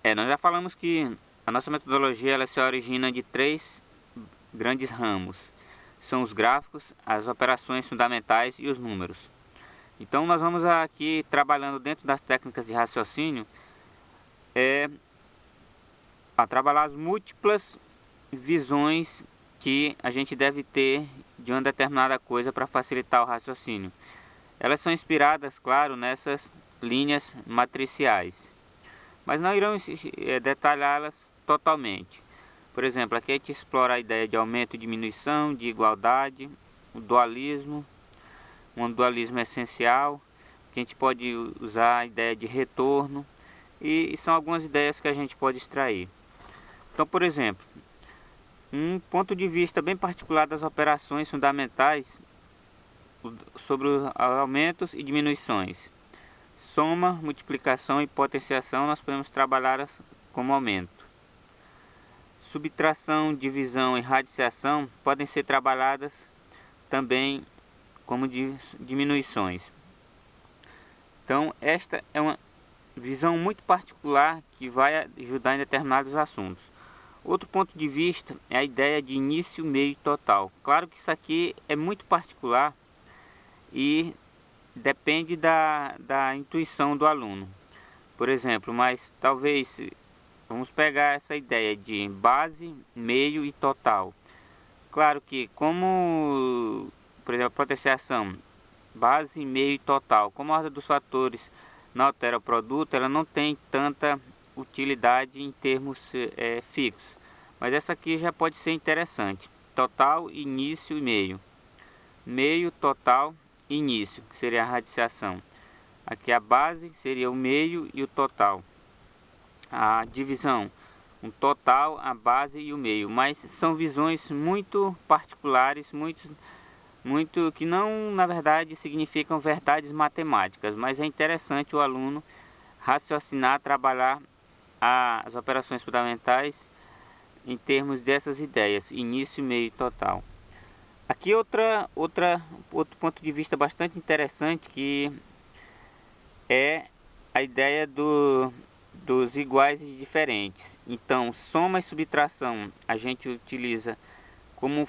Nós já falamos que a nossa metodologia ela se origina de três grandes ramos. São os gráficos, as operações fundamentais e os números. Então nós vamos aqui trabalhando dentro das técnicas de raciocínio a trabalhar as múltiplas visões que a gente deve ter de uma determinada coisa para facilitar o raciocínio. Elas são inspiradas, claro, nessas linhas matriciais, mas não irão detalhá-las totalmente. Por exemplo, aqui a gente explora a ideia de aumento e diminuição, de igualdade, o dualismo, um dualismo essencial, que a gente pode usar a ideia de retorno, e são algumas ideias que a gente pode extrair. Então, por exemplo, um ponto de vista bem particular das operações fundamentais sobre os aumentos e diminuições. Soma, multiplicação e potenciação nós podemos trabalhar como aumento. Subtração, divisão e radiciação podem ser trabalhadas também como diminuições. Então, esta é uma visão muito particular que vai ajudar em determinados assuntos. Outro ponto de vista é a ideia de início, meio e total. Claro que isso aqui é muito particular e depende da intuição do aluno. Por exemplo, mas talvez vamos pegar essa ideia de base, meio e total. Claro que como, por exemplo, a potenciação, base, meio e total, como a ordem dos fatores não altera o produto, ela não tem tanta utilidade em termos fixos. Mas essa aqui já pode ser interessante. Total, início e meio. Meio, total, início, que seria a radiciação. Aqui a base seria o meio e o total. A divisão, um total, a base e o meio. Mas são visões muito particulares, muito que não, na verdade, significam verdades matemáticas, mas é interessante o aluno raciocinar, trabalhar as operações fundamentais em termos dessas ideias, início, meio e total. Aqui outro ponto de vista bastante interessante, que é a ideia dos iguais e diferentes. Então, soma e subtração a gente utiliza como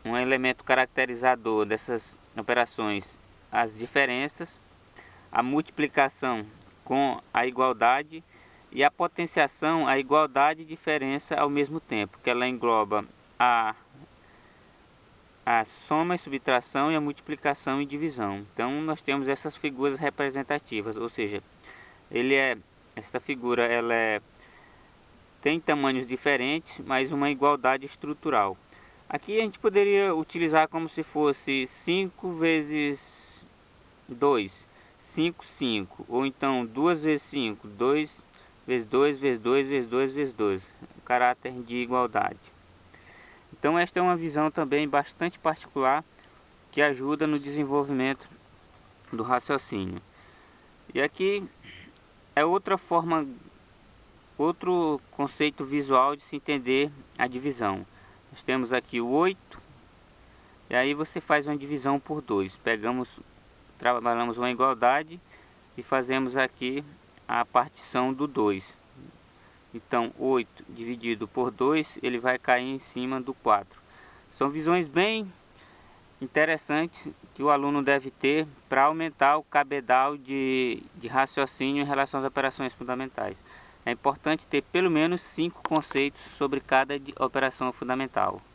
um elemento caracterizador dessas operações as diferenças, a multiplicação com a igualdade e a potenciação, a igualdade e diferença ao mesmo tempo, que ela engloba a soma e subtração e a multiplicação e divisão. Então nós temos essas figuras representativas, ou seja, essa figura tem tamanhos diferentes, mas uma igualdade estrutural. Aqui a gente poderia utilizar como se fosse 5 vezes 2, 5, 5, ou então 2 vezes 5, 2 vezes 2 vezes 2 vezes 2 vezes 2, caráter de igualdade. Então esta é uma visão também bastante particular que ajuda no desenvolvimento do raciocínio. E aqui é outra forma, outro conceito visual de se entender a divisão. Nós temos aqui o 8, e aí você faz uma divisão por 2. Trabalhamos uma igualdade e fazemos aqui a partição do 2. Então 8 dividido por 2, ele vai cair em cima do 4. São visões bem interessantes que o aluno deve ter para aumentar o cabedal de raciocínio em relação às operações fundamentais. É importante ter pelo menos 5 conceitos sobre cada operação fundamental.